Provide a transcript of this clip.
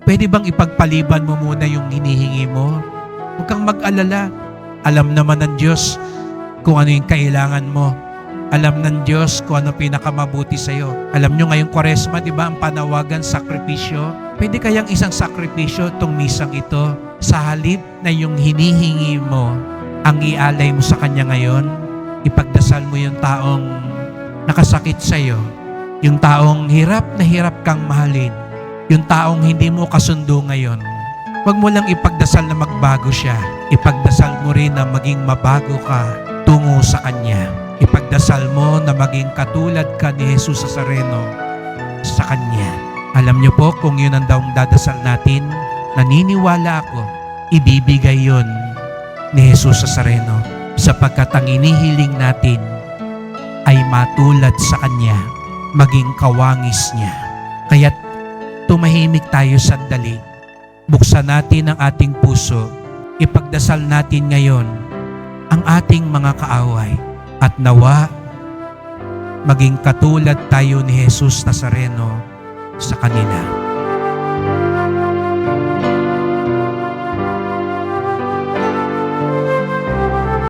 Pwede bang ipagpaliban mo muna yung hinihingi mo? Huwag kang mag-alala. Alam naman ng Diyos kung ano yung kailangan mo. Alam ng Diyos kung ano pinakamabuti sa'yo. Alam nyo ngayong Kwaresma, di ba, ang panawagan, sakripisyo? Pwede kayang isang sakripisyo itong misang ito. Sa halip na yung hinihingi mo, ang ialay mo sa Kanya ngayon, ipagdasal mo yung taong nakasakit sa'yo, yung taong hirap na hirap kang mahalin, yung taong hindi mo kasundo ngayon. Huwag mo lang ipagdasal na magbago siya. Ipagdasal mo rin na maging mabago ka tungo sa Kanya. Ipagdasal mo na maging katulad ka ni Jesus Nazareno sa Kanya. Alam niyo po, kung yun ang daong dadasal natin, naniniwala ako, ibibigay yun ni Jesus Nazareno sapagkat ang inihiling natin ay matulad sa Kanya, maging kawangis niya. Kaya't tumahimik tayo sandali. Buksan natin ang ating puso. Ipagdasal natin ngayon ang ating mga kaaway. At nawa, maging katulad tayo ni Jesus Nazareno sa kanila.